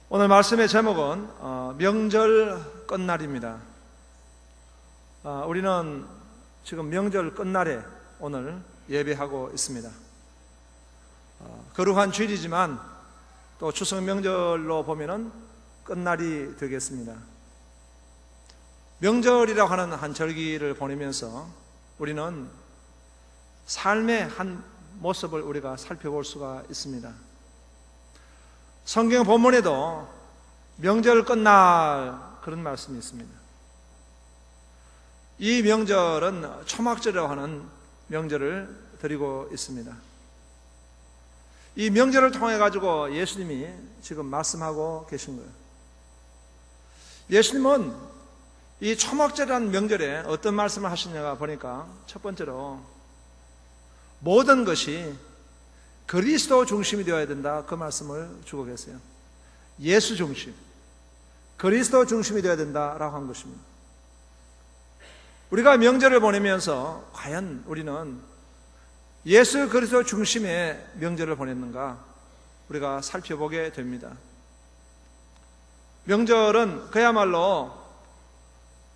오늘 말씀의 제목은 명절 끝날입니다. 우리는 지금 명절 끝날에 오늘 예배하고 있습니다. 거룩한 주일이지만 또 추석 명절로 보면은 끝날이 되겠습니다. 명절이라고 하는 한 절기를 보내면서 우리는 삶의 한 모습을 우리가 살펴볼 수가 있습니다. 성경 본문에도 명절 끝날 그런 말씀이 있습니다. 이 명절은 초막절이라고 하는 명절을 드리고 있습니다. 이 명절을 통해 가지고 예수님이 지금 말씀하고 계신 거예요. 예수님은 이 초막절이라는 명절에 어떤 말씀을 하시냐가 보니까 첫 번째로 모든 것이 그리스도 중심이 되어야 된다, 그 말씀을 주고 계세요. 예수 중심, 그리스도 중심이 되어야 된다라고 한 것입니다. 우리가 명절을 보내면서 과연 우리는 예수 그리스도 중심의 명절을 보냈는가 우리가 살펴보게 됩니다. 명절은 그야말로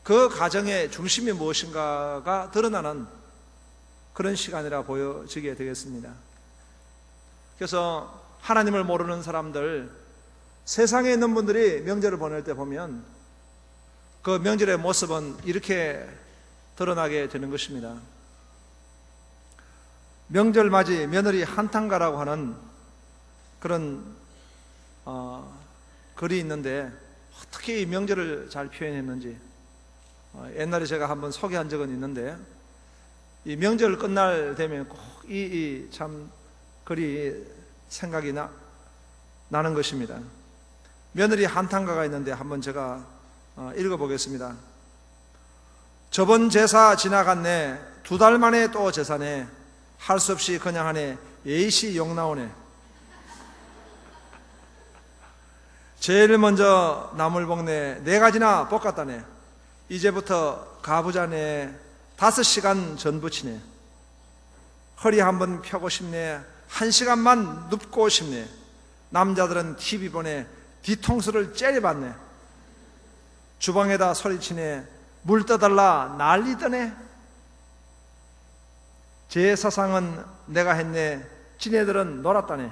그 가정의 중심이 무엇인가가 드러나는 그런 시간이라 보여지게 되겠습니다. 그래서 하나님을 모르는 사람들, 세상에 있는 분들이 명절을 보낼 때 보면 그 명절의 모습은 이렇게 드러나게 되는 것입니다. 명절 맞이 며느리 한탄가라고 하는 그런 글이 있는데 어떻게 이 명절을 잘 표현했는지 옛날에 제가 한번 소개한 적은 있는데 이 명절 끝날 되면 꼭 참 글이 생각이 나는 것입니다. 며느리 한탄가가 있는데 한번 제가 읽어보겠습니다. 저번 제사 지나갔네, 2달 만에 또 제사네, 할 수 없이 그냥 하네, 예시 욕 나오네. 제일 먼저 나물 볶네, 4가지나 볶았다네. 이제부터 가부자네, 5시간 전 부치네. 허리 한번 펴고 싶네, 1시간만 눕고 싶네. 남자들은 TV 보네, 뒤통수를 째려봤네. 주방에다 소리치네, 물 떠달라 난리더네. 제사상은 내가 했네, 지네들은 놀았다네.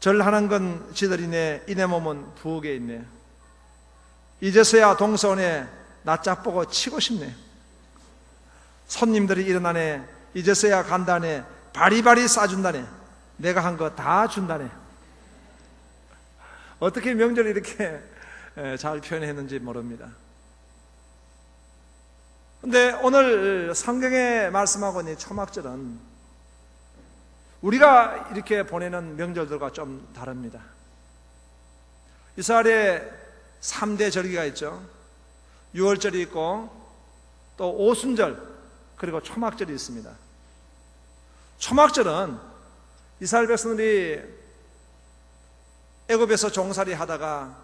절하는 건 지들이네, 이내 몸은 부엌에 있네. 이제서야 동서오네, 낯짝 보고 치고 싶네. 손님들이 일어나네, 이제서야 간다네, 바리바리 싸준다네. 내가 한 거 다 준다네. 어떻게 명절을 이렇게 잘 표현했는지 모릅니다. 근데 오늘 성경에 말씀하고 있는 초막절은 우리가 이렇게 보내는 명절들과 좀 다릅니다. 이스라엘에 3대 절기가 있죠. 유월절이 있고 또 오순절 그리고 초막절이 있습니다. 초막절은 이스라엘 백성들이 애굽에서 종살이 하다가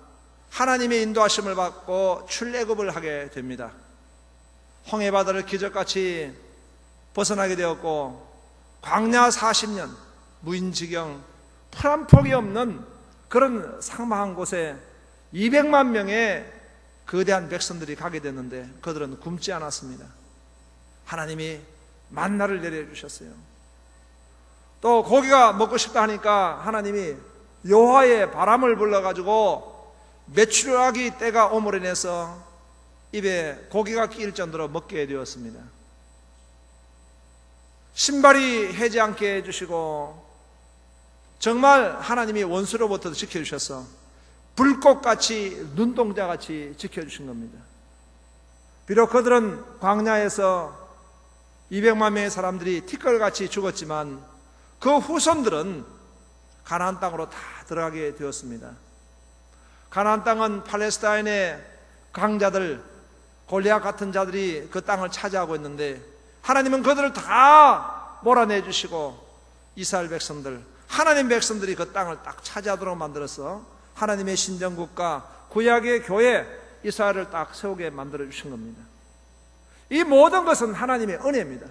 하나님의 인도하심을 받고 출애굽을 하게 됩니다. 홍해바다를 기적같이 벗어나게 되었고 광야 40년 무인지경 풀 한 폭이 없는 그런 삭막한 곳에 200만 명의 거대한 백성들이 가게 됐는데 그들은 굶지 않았습니다. 하나님이 만나를 내려주셨어요. 또 고기가 먹고 싶다 하니까 하나님이 여호와의 바람을 불러가지고 메추라기 때가 오므려 내서 입에 고기가 끼일 정도로 먹게 되었습니다. 신발이 해지 않게 해주시고 정말 하나님이 원수로부터 지켜주셔서 불꽃같이 눈동자같이 지켜주신 겁니다. 비록 그들은 광야에서 200만 명의 사람들이 티끌같이 죽었지만 그 후손들은 가나안 땅으로 다 들어가게 되었습니다. 가나안 땅은 팔레스타인의 강자들, 골리앗 같은 자들이 그 땅을 차지하고 있는데 하나님은 그들을 다 몰아내주시고 이스라엘 백성들, 하나님 백성들이 그 땅을 딱 차지하도록 만들어서 하나님의 신정국가, 구약의 교회 이스라엘을 딱 세우게 만들어주신 겁니다. 이 모든 것은 하나님의 은혜입니다.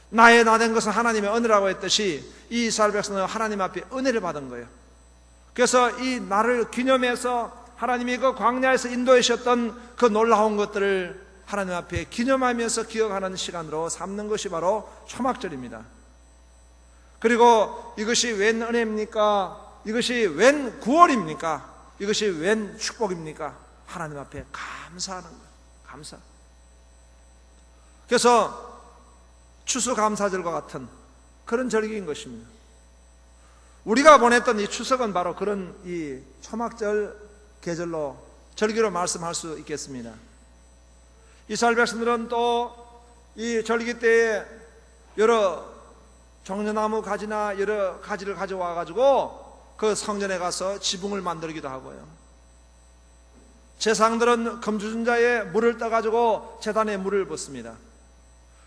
나의 나된 것은 하나님의 은혜라고 했듯이 이 이스라엘 백성은 하나님 앞에 은혜를 받은 거예요. 그래서 이 날을 기념해서 하나님이 그 광야에서 인도해 주셨던 그 놀라운 것들을 하나님 앞에 기념하면서 기억하는 시간으로 삼는 것이 바로 초막절입니다. 그리고 이것이 웬 은혜입니까? 이것이 웬 구원입니까? 이것이 웬 축복입니까? 하나님 앞에 감사하는 거예요. 감사. 그래서 추수감사절과 같은 그런 절기인 것입니다. 우리가 보냈던 이 추석은 바로 그런 이 초막절 계절로 절기로 말씀할 수 있겠습니다. 이스라엘 백성들은 또 이 절기 때에 여러 종려나무 가지나 여러 가지를 가져와 가지고 그 성전에 가서 지붕을 만들기도 하고요. 제사장들은 금주전자에 물을 떠가지고 제단에 물을 붓습니다.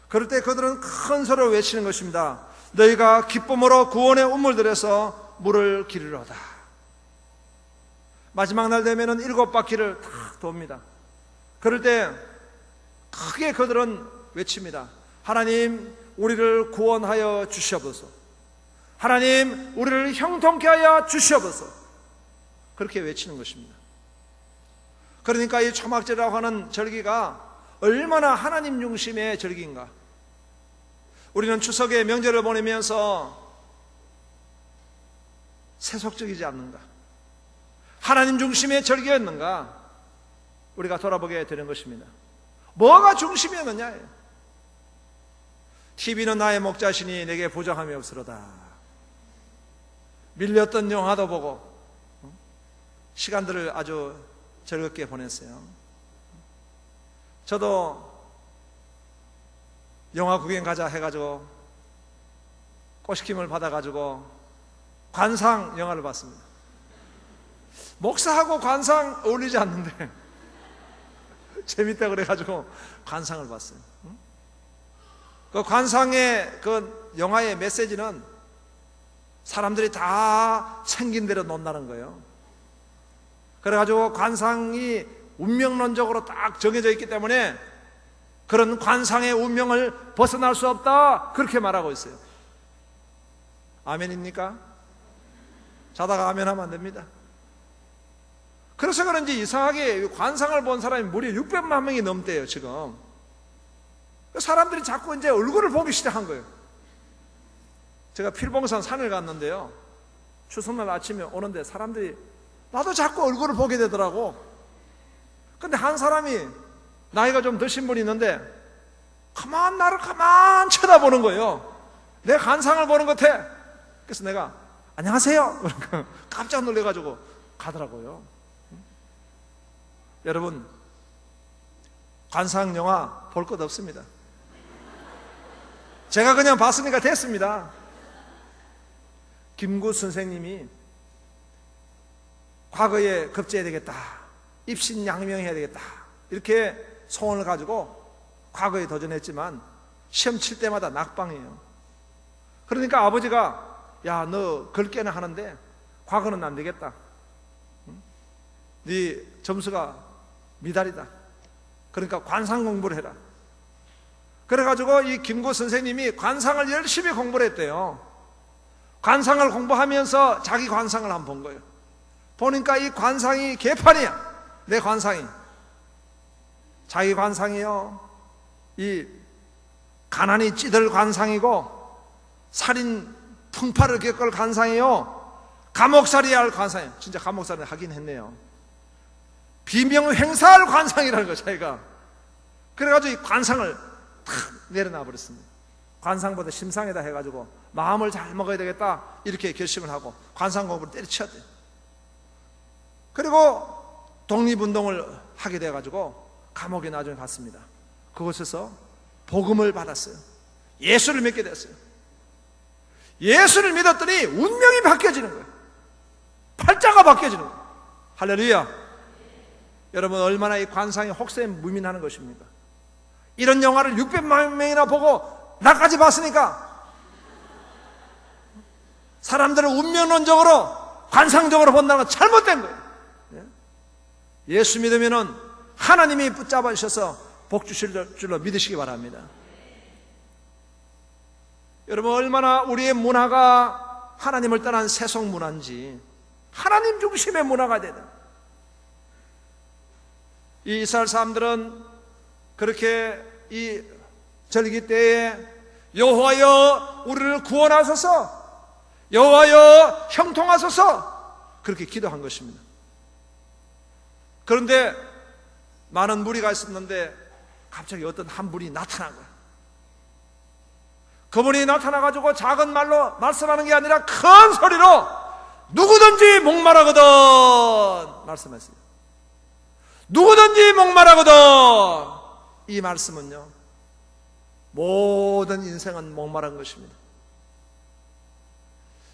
그럴 때 그들은 큰 소리로 외치는 것입니다. 너희가 기쁨으로 구원의 우물들에서 물을 기르로다. 마지막 날 되면은 7바퀴를 탁 돕니다. 그럴 때 크게 그들은 외칩니다. 하나님, 우리를 구원하여 주시옵소서. 하나님, 우리를 형통케 하여 주시옵소서. 그렇게 외치는 것입니다. 그러니까 이 초막절이라고 하는 절기가 얼마나 하나님 중심의 절기인가. 우리는 추석의 명절을 보내면서 세속적이지 않는가, 하나님 중심의 절기였는가 우리가 돌아보게 되는 것입니다. 뭐가 중심이었느냐예요. TV는 나의 목자시니 내게 부족함이 없으로다. 밀렸던 영화도 보고 시간들을 아주 즐겁게 보냈어요. 저도 영화 구경 가자 해가지고 꼬시킴을 받아가지고 관상 영화를 봤습니다. 목사하고 관상 어울리지 않는데 재밌다 그래가지고 관상을 봤어요. 그 관상의 그 영화의 메시지는 사람들이 다 생긴 대로 논다는 거예요. 그래가지고 관상이 운명론적으로 딱 정해져 있기 때문에 그런 관상의 운명을 벗어날 수 없다, 그렇게 말하고 있어요. 아멘입니까? 자다가 아멘하면 안 됩니다. 그래서 그런지 이상하게 관상을 본 사람이 무려 600만 명이 넘대요 지금. 사람들이 자꾸 이제 얼굴을 보기 시작한 거예요. 제가 필봉산 산을 갔는데요, 추석날 아침에 오는데 사람들이 나도 자꾸 얼굴을 보게 되더라고. 근데 한 사람이 나이가 좀 드신 분이 있는데 나를 가만 쳐다보는 거예요. 내 관상을 보는 것 같아. 그래서 내가 안녕하세요 그러니까 깜짝 놀래가지고 가더라고요. 여러분, 관상 영화 볼 것 없습니다. 제가 그냥 봤으니까 됐습니다. 김구 선생님이 과거에 급제해야 되겠다, 입신양명해야 되겠다, 이렇게 소원을 가지고 과거에 도전했지만 시험 칠 때마다 낙방이에요. 그러니까 아버지가 야, 너 글깨는 하는데 과거는 안 되겠다. 네 점수가 미달이다. 그러니까 관상 공부를 해라. 그래가지고 이 김구 선생님이 관상을 열심히 공부를 했대요. 관상을 공부하면서 자기 관상을 한번 본 거예요. 보니까 이 관상이 개판이야. 내 관상이. 자기 관상이요, 이 가난이 찌들 관상이고, 살인 풍파를 겪을 관상이요, 감옥살이야 할 관상이에요. 진짜 감옥살이 하긴 했네요. 비명횡사할 관상이라는 거예요 자기가. 그래가지고 이 관상을 탁 내려놔 버렸습니다. 관상보다 심상이다 해가지고 마음을 잘 먹어야 되겠다 이렇게 결심을 하고 관상 공부를 때려치웠대요. 그리고 독립운동을 하게 돼가지고 감옥에 나중에 갔습니다. 그곳에서 복음을 받았어요. 예수를 믿게 됐어요. 예수를 믿었더니 운명이 바뀌어지는 거예요. 팔자가 바뀌어지는 거예요. 할렐루야. 여러분, 얼마나 이 관상이 혹세에 무민하는 것입니까? 이런 영화를 600만 명이나 보고 나까지 봤으니까 사람들을 운명론적으로 관상적으로 본다는 건 잘못된 거예요. 예수 믿으면은 하나님이 붙잡아 주셔서 복 주실 줄로 믿으시기 바랍니다. 여러분, 얼마나 우리의 문화가 하나님을 떠난 세속 문화인지 하나님 중심의 문화가 되는. 이 이스라엘 사람들은 그렇게 이 절기 때에 여호와여 우리를 구원하소서, 여호와여 형통하소서, 그렇게 기도한 것입니다. 그런데 많은 무리가 있었는데 갑자기 어떤 한 분이 나타난 거예요. 그분이 나타나가지고 작은 말로 말씀하는 게 아니라 큰 소리로 누구든지 목말하거든 말씀했어요. 누구든지 목말하거든. 이 말씀은요, 모든 인생은 목마른 것입니다.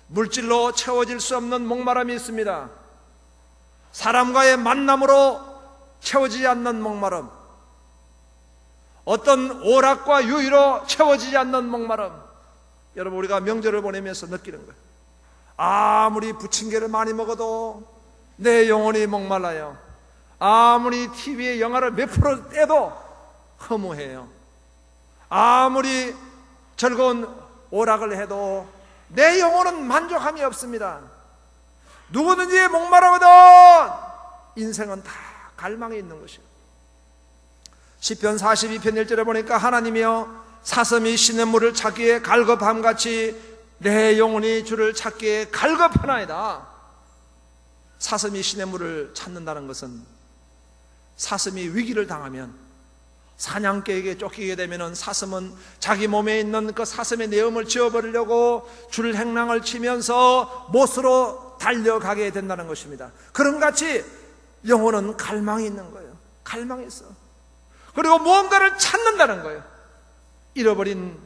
물질로 채워질 수 없는 목마름이 있습니다. 사람과의 만남으로 채워지지 않는 목마름, 어떤 오락과 유의로 채워지지 않는 목마름. 여러분, 우리가 명절을 보내면서 느끼는 거예요. 아무리 부침개를 많이 먹어도 내 영혼이 목말라요. 아무리 TV에 영화를 몇 프로 떼도 허무해요. 아무리 즐거운 오락을 해도 내 영혼은 만족함이 없습니다. 누구든지 목마르거든 인생은 다 갈망이 있는 것이에요. 시편 42편 1절에 보니까 하나님이여 사슴이 시냇물을 찾기에 갈급함같이 내 영혼이 주를 찾기에 갈급하나이다. 사슴이 시냇물을 찾는다는 것은 사슴이 위기를 당하면, 사냥개에게 쫓기게 되면 사슴은 자기 몸에 있는 그 사슴의 내음을 지워버리려고 줄 행랑을 치면서 못으로 달려가게 된다는 것입니다. 그런 같이 영혼은 갈망이 있는 거예요. 갈망이 있어. 그리고 무언가를 찾는다는 거예요. 잃어버린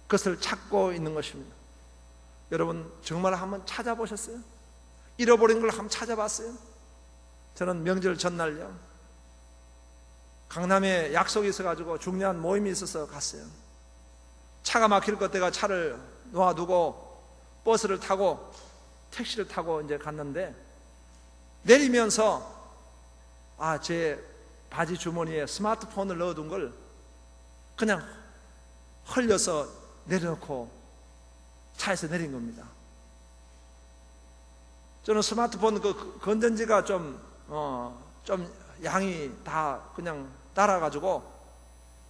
것을 찾고 있는 것입니다. 여러분, 정말 한번 찾아보셨어요? 잃어버린 걸 한번 찾아봤어요? 저는 명절 전날요, 강남에 약속이 있어가지고 중요한 모임이 있어서 갔어요. 차가 막힐 것 같아가 차를 놓아두고 버스를 타고 택시를 타고 이제 갔는데, 내리면서 제 바지 주머니에 스마트폰을 넣어둔 걸 그냥 흘려서 내려놓고 차에서 내린 겁니다. 저는 스마트폰 그 건전지가 좀 양이 다 그냥 달아가지고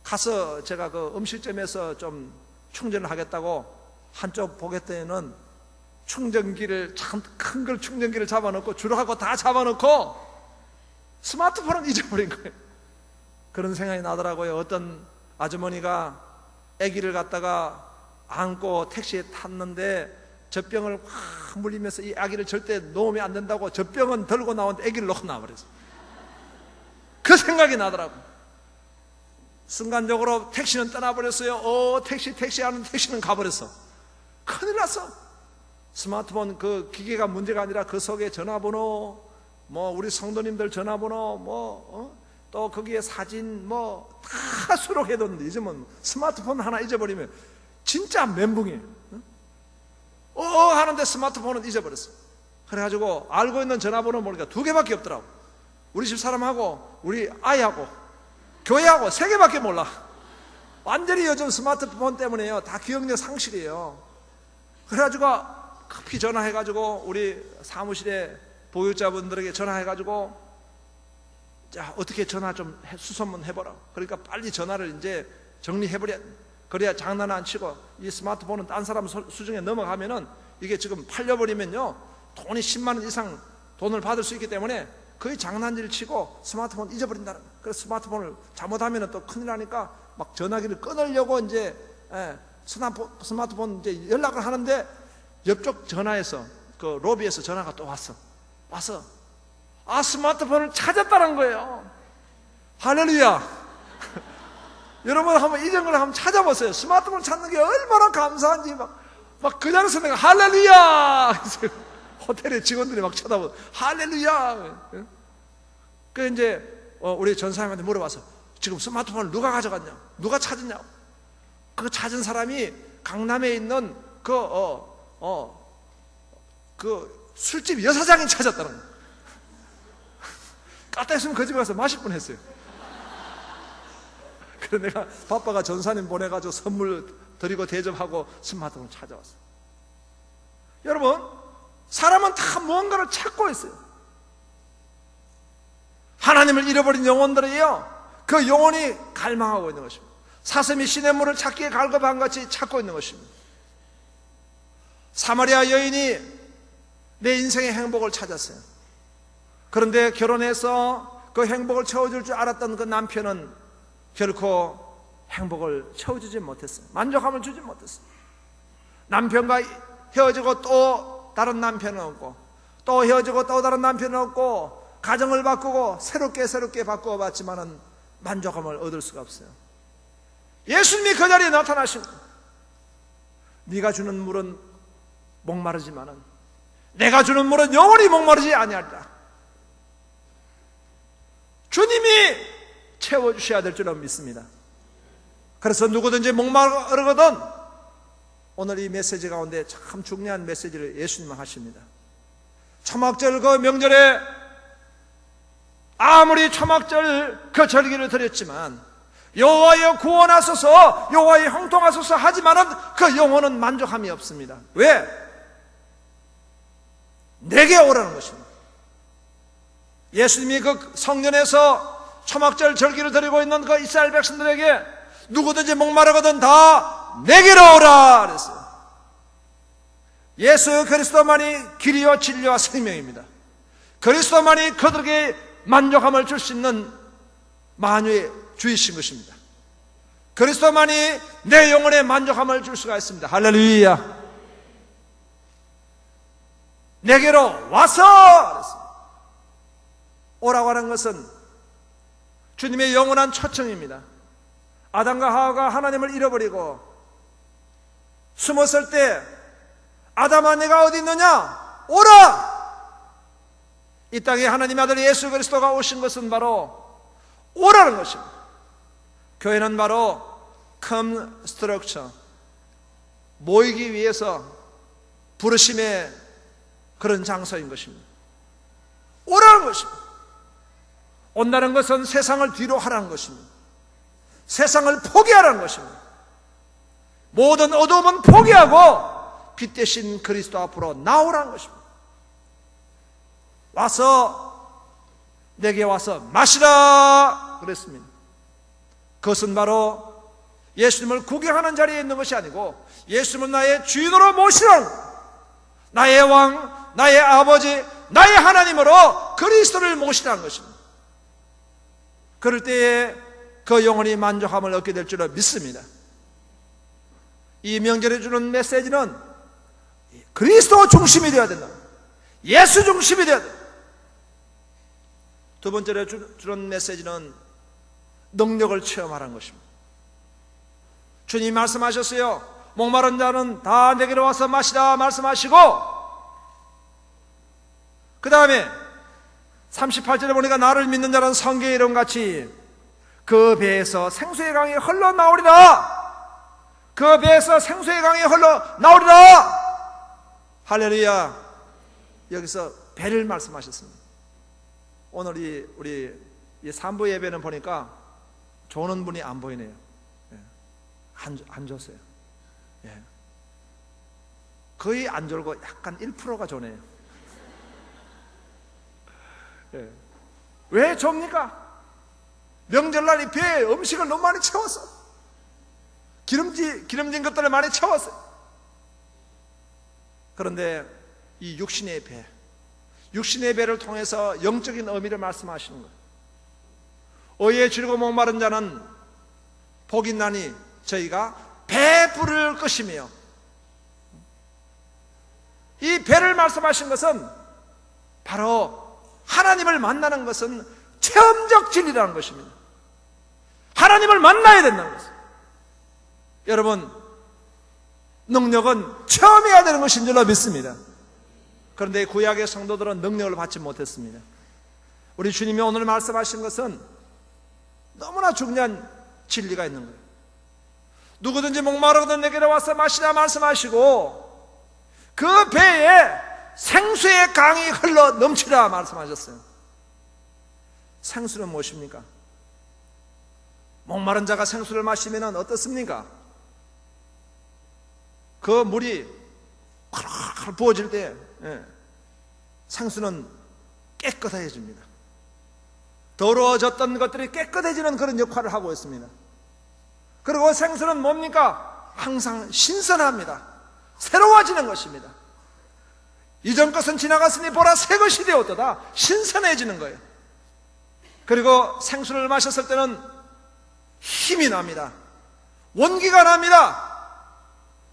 가서 제가 그 음식점에서 좀 충전을 하겠다고 한쪽 보겠더니는 충전기를, 참 큰 걸 충전기를 잡아놓고 줄하고 다 잡아놓고 스마트폰을 잊어버린 거예요. 그런 생각이 나더라고요. 어떤 아주머니가 아기를 갖다가 안고 택시에 탔는데 젖병을 확 물리면서 이 아기를 절대 놓으면 안 된다고 젖병은 들고 나오는데 아기를 놓고 나와버렸어요. 그 생각이 나더라고요. 순간적으로 택시는 떠나버렸어요. 택시 하는 택시는 가버렸어. 큰일 났어. 스마트폰 그 기계가 문제가 아니라 그 속에 전화번호, 우리 성도님들 전화번호, 또 거기에 사진 다 수록해뒀는데 요즘은 스마트폰 하나 잊어버리면 진짜 멘붕이에요. 하는데 스마트폰은 잊어버렸어. 그래가지고 알고 있는 전화번호 모르니까 2개밖에 없더라고. 우리 집 사람하고 우리 아이하고 교회하고 3개밖에 몰라. 완전히 요즘 스마트폰 때문에요, 다 기억력 상실이에요. 그래가지고 급히 전화해가지고 우리 사무실에 보육자분들에게 전화해가지고, 자, 어떻게 전화 좀 수소문 해보라. 그러니까 빨리 전화를 이제 정리해버려. 그래야 장난 안 치고, 이 스마트폰은 딴 사람 수중에 넘어가면은 이게 지금 팔려버리면요, 돈이 10만 원 이상 돈을 받을 수 있기 때문에 거의 장난질 치고 스마트폰 잊어버린다는 거예요. 그래서 스마트폰을 잘못하면 또 큰일 나니까 막 전화기를 끊으려고 이제 스마트폰 이제 연락을 하는데, 옆쪽 전화에서 그 로비에서 전화가 또 와서 스마트폰을 찾았다는 거예요. 할렐루야. 여러분 한번 이런 걸 한번 찾아보세요. 스마트폰 찾는 게 얼마나 감사한지 막 그 자리에서 내가 할렐루야. 호텔의 직원들이 막 쳐다보고 할렐루야. 그 이제 우리 전사님한테 물어봐서 지금 스마트폰을 누가 가져갔냐, 누가 찾았냐. 그 찾은 사람이 강남에 있는 그 술집 여사장이 찾았다는 거예요. 까딱했으면 그 집에 가서 마실 뻔했어요. 그래서 내가 바빠가 전사님 보내가지고 선물 드리고 대접하고 스마트폰 찾아왔어요. 여러분, 사람은 다 무언가를 찾고 있어요. 하나님을 잃어버린 영혼들이요, 그 영혼이 갈망하고 있는 것입니다. 사슴이 시냇물을 찾기에 갈급한 같이 찾고 있는 것입니다. 사마리아 여인이 내 인생의 행복을 찾았어요. 그런데 결혼해서 그 행복을 채워줄 줄 알았던 그 남편은 결코 행복을 채워주지 못했어요. 만족함을 주지 못했어요. 남편과 헤어지고 또 다른 남편은 없고, 또 헤어지고 또 다른 남편은 없고, 가정을 바꾸고 새롭게 바꾸어 봤지만은 만족함을 얻을 수가 없어요. 예수님이 그 자리에 나타나신 거예요. 네가 주는 물은 목마르지만은 내가 주는 물은 영원히 목마르지 아니하리라. 주님이 채워주셔야 될 줄은 믿습니다. 그래서 누구든지 목마르거든, 오늘 이 메시지 가운데 참 중요한 메시지를 예수님은 하십니다. 초막절 그 명절에 아무리 초막절 그 절기를 드렸지만, 여호와여 구원하소서, 여호와여 형통하소서 하지만은 그 영혼은 만족함이 없습니다. 왜? 내게 오라는 것입니다. 예수님이 그 성전에서 초막절 절기를 드리고 있는 그 이스라엘 백성들에게 누구든지 목마르거든 다 내게로 오라 그랬어요. 예수 그리스도만이 길이요 진리와 생명입니다. 그리스도만이 그들에게 만족함을 줄 수 있는 만유의 주이신 것입니다. 그리스도만이 내 영혼에 만족함을 줄 수가 있습니다. 할렐루야. 내게로 와서 그랬어요. 오라고 하는 것은 주님의 영원한 초청입니다. 아담과 하와가 하나님을 잃어버리고 숨었을 때, 아담아 네가 어디 있느냐? 오라! 이 땅에 하나님의 아들 예수 그리스도가 오신 것은 바로 오라는 것입니다. 교회는 바로 come structure, 모이기 위해서 부르심의 그런 장소인 것입니다. 오라는 것입니다. 온다는 것은 세상을 뒤로 하라는 것입니다. 세상을 포기하라는 것입니다. 모든 어두움은 포기하고 빛 대신 그리스도 앞으로 나오라는 것입니다. 와서 내게 와서 마시라 그랬습니다. 그것은 바로 예수님을 구경하는 자리에 있는 것이 아니고 예수님을 나의 주인으로 모시는, 나의 왕, 나의 아버지, 나의 하나님으로 그리스도를 모시라는 것입니다. 그럴 때에 그 영혼이 만족함을 얻게 될 줄을 믿습니다. 이 명절에 주는 메시지는 그리스도 중심이 되어야 된다. 예수 중심이 되어야 된다. 두 번째로 주는 메시지는 능력을 체험하라는 것입니다. 주님이 말씀하셨어요. 목마른 자는 다 내게로 와서 마시라 말씀하시고, 그 다음에 38절에 보니까 나를 믿는 자는 성경의 이름같이 그 배에서 생수의 강이 흘러나오리라. 그 배에서 생수의 강이 흘러나오리라. 할렐루야. 여기서 배를 말씀하셨습니다. 오늘 우리 3부 예배는 보니까 조는 분이 안 보이네요. 안 줬어요. 거의 안 졸고 약간 1%가 조네요. 왜 좁니까? 명절날 이 배에 음식을 너무 많이 채웠어. 기름진 것들을 많이 채웠어요. 그런데 이 육신의 배를 통해서 영적인 의미를 말씀하시는 거예요. 의에 줄이고 목마른 자는 복이 나니 저희가 배부를 것이며, 이 배를 말씀하신 것은 바로 하나님을 만나는 것은 체험적 진리라는 것입니다. 하나님을 만나야 된다는 것입니다. 여러분, 능력은 체험해야 되는 것인 줄로 믿습니다. 그런데 구약의 성도들은 능력을 받지 못했습니다. 우리 주님이 오늘 말씀하신 것은 너무나 중요한 진리가 있는 거예요. 누구든지 목마르거든 내게로 와서 마시라 말씀하시고, 그 배에 생수의 강이 흘러 넘치라 말씀하셨어요. 생수는 무엇입니까? 목마른 자가 생수를 마시면 어떻습니까? 그 물이 콸콸 부어질 때 생수는 깨끗해집니다. 더러워졌던 것들이 깨끗해지는 그런 역할을 하고 있습니다. 그리고 생수는 뭡니까? 항상 신선합니다. 새로워지는 것입니다. 이전 것은 지나갔으니 보라 새 것이 되었도다. 신선해지는 거예요. 그리고 생수를 마셨을 때는 힘이 납니다. 원기가 납니다.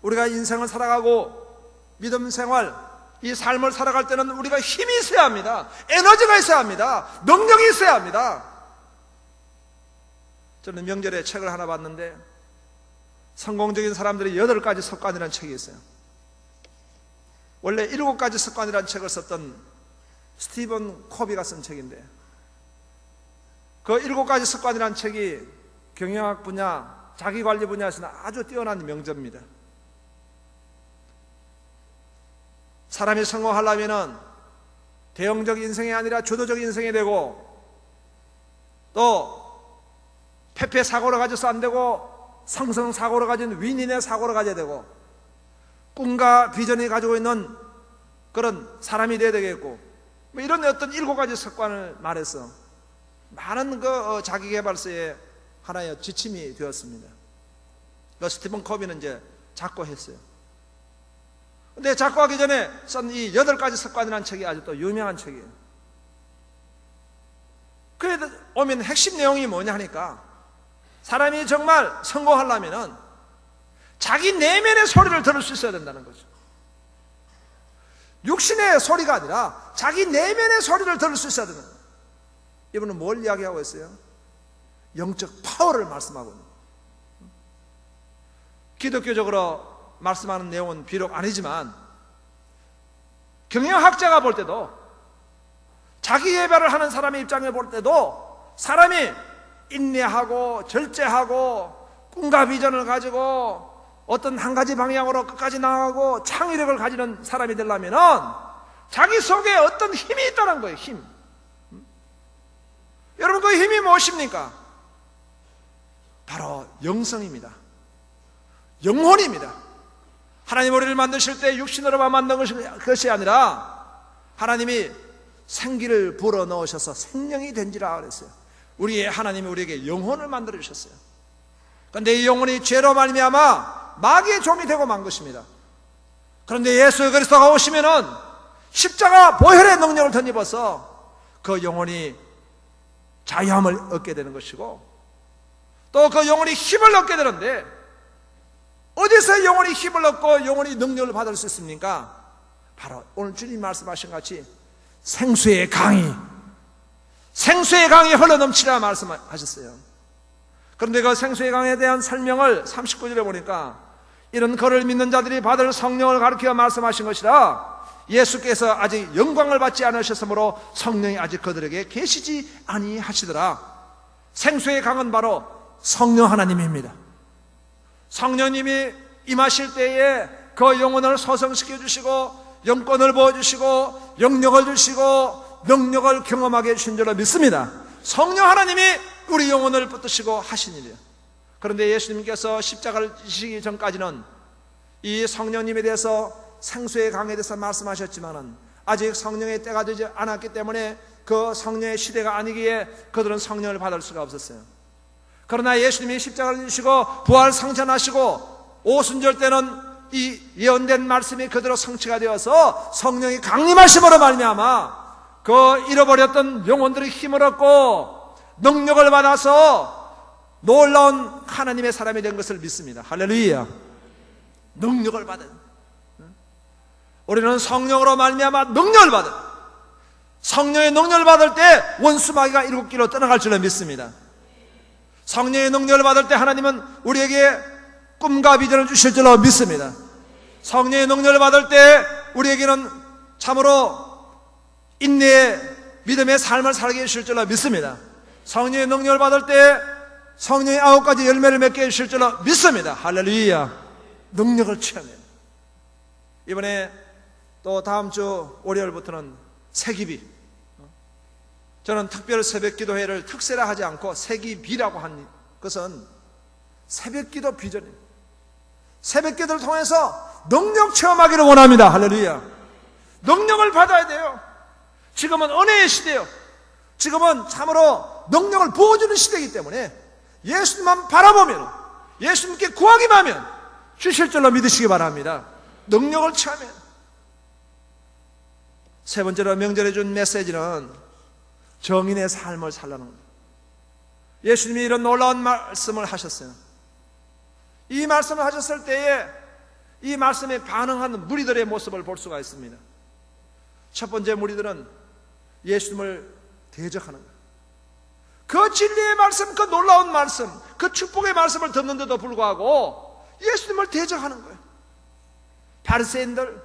우리가 인생을 살아가고 믿음 생활, 이 삶을 살아갈 때는 우리가 힘이 있어야 합니다. 에너지가 있어야 합니다. 능력이 있어야 합니다. 저는 명절에 책을 하나 봤는데 성공적인 사람들이 8가지 습관이라는 책이 있어요. 원래 7가지 습관이라는 책을 썼던 스티븐 코비가 쓴 책인데, 그 7가지 습관이라는 책이 경영학 분야, 자기관리 분야에서는 아주 뛰어난 명저입니다. 사람이 성공하려면 대형적 인생이 아니라 주도적 인생이 되고, 또 패패 사고를 가져서 안 되고 성성사고를 가진 윈윈의 사고를 가져야 되고, 꿈과 비전이 가지고 있는 그런 사람이 되어야 되겠고, 뭐 이런 어떤 7가지 습관을 말해서 많은 그 자기개발서의 하나의 지침이 되었습니다. 그 스티븐 코비는 이제 작고했어요. 근데 작고하기 전에 쓴 이 8가지 습관이라는 책이 아주 또 유명한 책이에요. 그에 오면 핵심 내용이 뭐냐 하니까, 사람이 정말 성공하려면은 자기 내면의 소리를 들을 수 있어야 된다는 거죠. 육신의 소리가 아니라 자기 내면의 소리를 들을 수 있어야 된다는 거예요. 이분은 뭘 이야기하고 있어요? 영적 파워를 말씀하고 있는 거예요. 기독교적으로 말씀하는 내용은 비록 아니지만 경영학자가 볼 때도, 자기 예배를 하는 사람의 입장에 볼 때도, 사람이 인내하고 절제하고 꿈과 비전을 가지고 어떤 한 가지 방향으로 끝까지 나가고 창의력을 가지는 사람이 되려면 자기 속에 어떤 힘이 있다는 거예요. 힘. 여러분, 그 힘이 무엇입니까? 바로 영성입니다. 영혼입니다. 하나님 우리를 만드실 때 육신으로만 만든 것이 아니라 하나님이 생기를 불어넣으셔서 생명이 된지라 그랬어요. 우리의 하나님이 우리에게 영혼을 만들어 주셨어요. 그런데 이 영혼이 죄로 말미암아 마귀의 종이 되고 만 것입니다. 그런데 예수 그리스도가 오시면은 십자가 보혈의 능력을 덧입어서 그 영혼이 자유함을 얻게 되는 것이고, 또 그 영혼이 힘을 얻게 되는데, 어디서 영혼이 힘을 얻고 영혼이 능력을 받을 수 있습니까? 바로 오늘 주님 말씀하신 같이 생수의 강이 흘러넘치라 말씀하셨어요. 그런데 그 생수의 강에 대한 설명을 39절에 보니까, 이런 그를 믿는 자들이 받을 성령을 가르쳐 말씀하신 것이라, 예수께서 아직 영광을 받지 않으셨으므로 성령이 아직 그들에게 계시지 아니하시더라. 생수의 강은 바로 성령 하나님입니다. 성령님이 임하실 때에 그 영혼을 소성시켜 주시고 영권을 부어주시고 영력을 주시고 능력을 경험하게 해주신 줄로 믿습니다. 성령 하나님이 우리 영혼을 붙드시고 하신 일이에요. 그런데 예수님께서 십자가를 지시기 전까지는 이 성령님에 대해서, 생수의 강에 대해서 말씀하셨지만은 아직 성령의 때가 되지 않았기 때문에 그 성령의 시대가 아니기에 그들은 성령을 받을 수가 없었어요. 그러나 예수님이 십자가를 지시고 부활 성천하시고 오순절 때는 이 예언된 말씀이 그대로 성취가 되어서 성령이 강림하심으로 말미암아 그 잃어버렸던 영혼들이 힘을 얻고 능력을 받아서 놀라운 하나님의 사람이 된 것을 믿습니다. 할렐루야. 능력을 받은, 우리는 성령으로 말미암아 능력을 받은, 성령의 능력을 받을 때 원수 마귀가 7길로 떠나갈 줄로 믿습니다. 성령의 능력을 받을 때 하나님은 우리에게 꿈과 비전을 주실 줄로 믿습니다. 성령의 능력을 받을 때 우리에게는 참으로 인내의 믿음의 삶을 살게 해주실 줄로 믿습니다. 성령의 능력을 받을 때 성령의 9가지 열매를 맺게 해주실 줄로 믿습니다. 할렐루야. 능력을 취하네요. 이번에 또 다음 주 월요일부터는 새기비, 저는 특별 새벽기도회를 특세라 하지 않고 새기비라고 한 것은 새벽기도 비전이에요. 새벽기도를 통해서 능력 체험하기를 원합니다. 할렐루야. 능력을 받아야 돼요. 지금은 은혜의 시대요. 지금은 참으로 능력을 부어주는 시대이기 때문에 예수님만 바라보면, 예수님께 구하기만 하면 주실 줄로 믿으시기 바랍니다. 능력을 취하면. 세 번째로 명절에 준 메시지는 정인의 삶을 살라는 겁니다. 예수님이 이런 놀라운 말씀을 하셨어요. 이 말씀을 하셨을 때에 이 말씀에 반응하는 무리들의 모습을 볼 수가 있습니다. 첫 번째 무리들은 예수님을 대적하는 거예요. 그 진리의 말씀, 그 놀라운 말씀, 그 축복의 말씀을 듣는데도 불구하고 예수님을 대적하는 거예요. 바리새인들,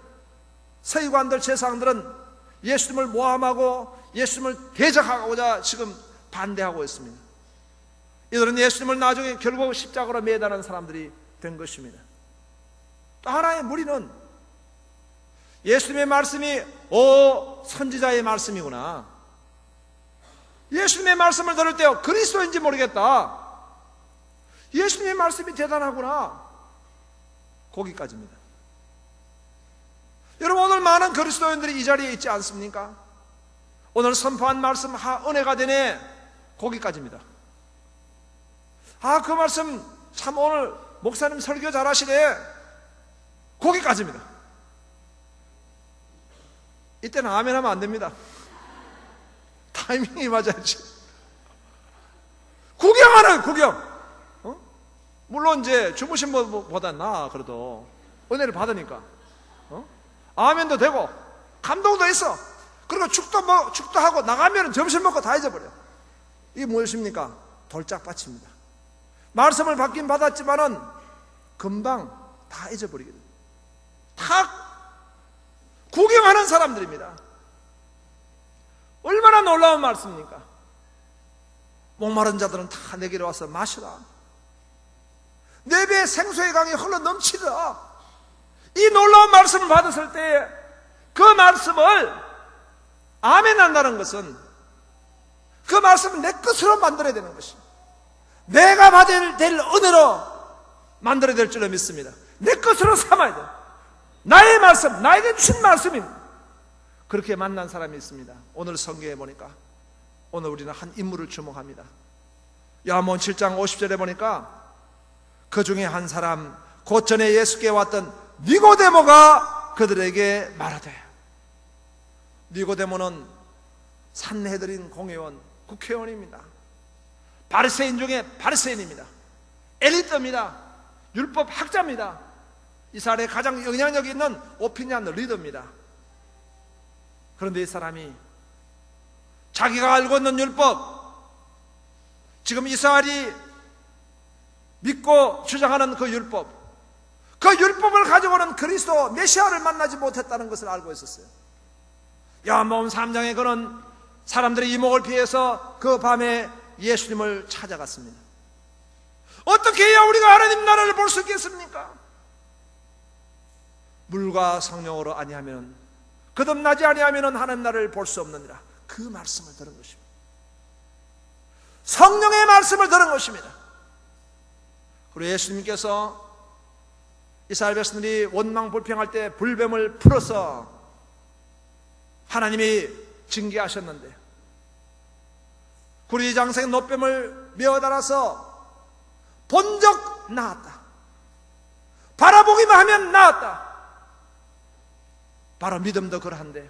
서기관들, 제사장들은 예수님을 모함하고 예수님을 대적하고자 지금 반대하고 있습니다. 이들은 예수님을 나중에 결국 십자가로 매달은 사람들이 된 것입니다. 또 하나의 무리는 예수님의 말씀이 선지자의 말씀이구나, 예수님의 말씀을 들을 때 그리스도인지 모르겠다, 예수님의 말씀이 대단하구나, 거기까지입니다. 여러분, 오늘 많은 그리스도인들이 이 자리에 있지 않습니까? 오늘 선포한 말씀 은혜가 되네, 거기까지입니다. 그 말씀 참 오늘 목사님 설교 잘하시네, 거기까지입니다. 이때는 아멘 하면 안 됩니다. 타이밍이 맞아야지. 구경하는 구경. 물론 이제 주무신 것보다 나아. 그래도 은혜를 받으니까 아멘도 되고 감동도 있어. 그리고 축도 하고 나가면 점심 먹고 다 잊어버려. 이게 무엇입니까? 돌짝밭입니다. 말씀을 받긴 받았지만은 금방 다 잊어버리게 됩니다. 다 구경하는 사람들입니다. 얼마나 놀라운 말씀입니까? 목마른 자들은 다 내게로 와서 마시라. 내 배에 생수의 강이 흘러 넘치라. 이 놀라운 말씀을 받았을 때 그 말씀을 아멘 한다는 것은 그 말씀을 내 것으로 만들어야 되는 것입니다. 내가 받아야 될 은혜로 만들어야 될 줄로 믿습니다. 내 것으로 삼아야 돼. 나의 말씀, 나에게 주신 말씀입니다. 그렇게 만난 사람이 있습니다. 오늘 성경에 보니까 오늘 우리는 한 인물을 주목합니다. 요한복음 7장 50절에 보니까 그 중에 한 사람, 곧 전에 예수께 왔던 니고데모가 그들에게 말하되, 니고데모는 산헤드린 공회원, 국회의원입니다. 바리새인 중에 바리새인입니다. 엘리트입니다. 율법 학자입니다. 이스라엘에 가장 영향력 있는 오피니언 리더입니다. 그런데 이 사람이 자기가 알고 있는 율법, 지금 이스라엘이 믿고 주장하는 그 율법을 가지고는 그리스도 메시아를 만나지 못했다는 것을 알고 있었어요. 요한복음 3장에 그는 사람들의 이목을 피해서 그 밤에 예수님을 찾아갔습니다. 어떻게 해야 우리가 하나님 나라를 볼 수 있겠습니까? 물과 성령으로 아니하면, 거듭나지 아니하면 하나님 나라를 볼 수 없느니라. 그 말씀을 들은 것입니다. 성령의 말씀을 들은 것입니다. 그리고 예수님께서 이스라엘 백성들이 원망 불평할 때 불뱀을 풀어서 하나님이 징계하셨는데, 구리장생 노뱀을 메어달아서 본적 나았다, 바라보기만 하면 나았다. 바로 믿음도 그러한데,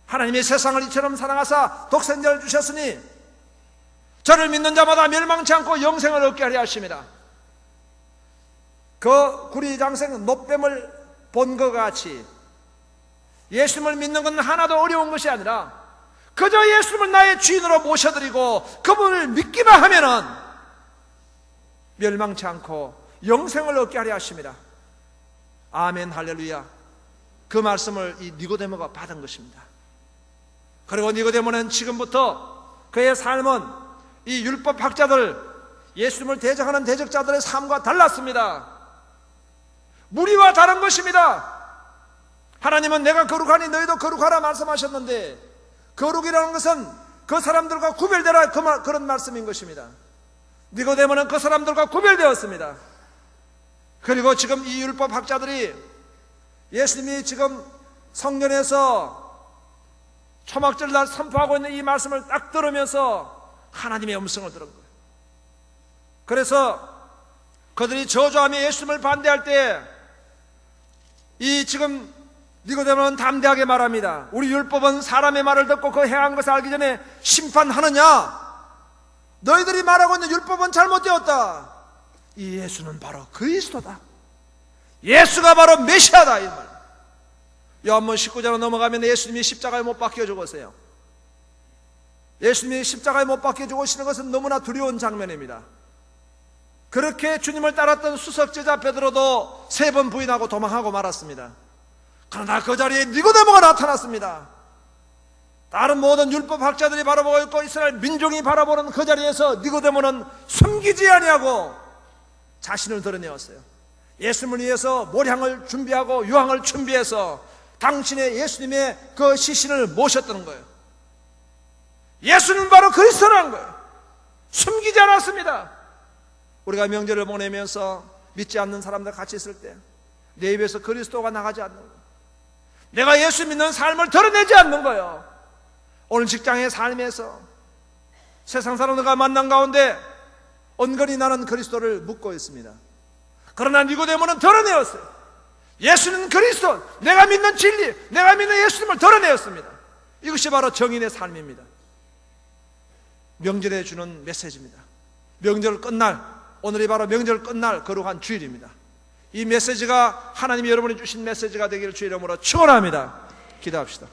하나님이 세상을 이처럼 사랑하사 독생자를 주셨으니 저를 믿는 자마다 멸망치 않고 영생을 얻게 하려 하십니다. 그 구리장생은 노뱀을 본 것 같이 예수님을 믿는 건 하나도 어려운 것이 아니라 그저 예수님을 나의 주인으로 모셔드리고 그분을 믿기만 하면은 멸망치 않고 영생을 얻게 하려 하십니다. 아멘, 할렐루야. 그 말씀을 이 니고데모가 받은 것입니다. 그리고 니고데모는 지금부터 그의 삶은 이 율법 학자들, 예수님을 대적하는 대적자들의 삶과 달랐습니다. 무리와 다른 것입니다. 하나님은 내가 거룩하니 너희도 거룩하라 말씀하셨는데, 거룩이라는 것은 그 사람들과 구별되라, 그런 말씀인 것입니다. 니고데모는 그 사람들과 구별되었습니다. 그리고 지금 이 율법 학자들이 예수님이 지금 성전에서 초막절 날 선포하고 있는 이 말씀을 딱 들으면서 하나님의 음성을 들은 거예요. 그래서 그들이 저주하며 예수님을 반대할 때 이 지금 니고데모는 담대하게 말합니다. 우리 율법은 사람의 말을 듣고 그 행한 것을 알기 전에 심판하느냐? 너희들이 말하고 있는 율법은 잘못되었다. 이 예수는 바로 그리스도다. 예수가 바로 메시아다. 이 말. 요한복음 19장으로 넘어가면 예수님이 십자가에 못 박혀 죽었어요. 예수님이 십자가에 못 박혀 죽으시는 것은 너무나 두려운 장면입니다. 그렇게 주님을 따랐던 수석제자 베드로도 3번 부인하고 도망하고 말았습니다. 그러나 그 자리에 니고데모가 나타났습니다. 다른 모든 율법학자들이 바라보고 있고 이스라엘 민중이 바라보는 그 자리에서 니고데모는 숨기지 아니하고 자신을 드러내었어요. 예수님을 위해서 모량을 준비하고 유황을 준비해서 당신의 예수님의 그 시신을 모셨다는 거예요. 예수님은 바로 그리스도라는 거예요. 숨기지 않았습니다. 우리가 명절을 보내면서 믿지 않는 사람들 같이 있을 때 내 입에서 그리스도가 나가지 않는 거예요. 내가 예수 믿는 삶을 드러내지 않는 거예요. 오늘 직장의 삶에서 세상 사람들과 만난 가운데 은근히 나는 그리스도를 묻고 있습니다. 그러나 니고데모는 드러내었어요. 예수는 그리스도, 내가 믿는 진리, 내가 믿는 예수님을 드러내었습니다. 이것이 바로 정인의 삶입니다. 명절에 주는 메시지입니다. 명절 끝날, 오늘이 바로 명절 끝날 거룩한 주일입니다. 이 메시지가 하나님이 여러분이 주신 메시지가 되기를 주의 이름으로 축원합니다. 기도합시다.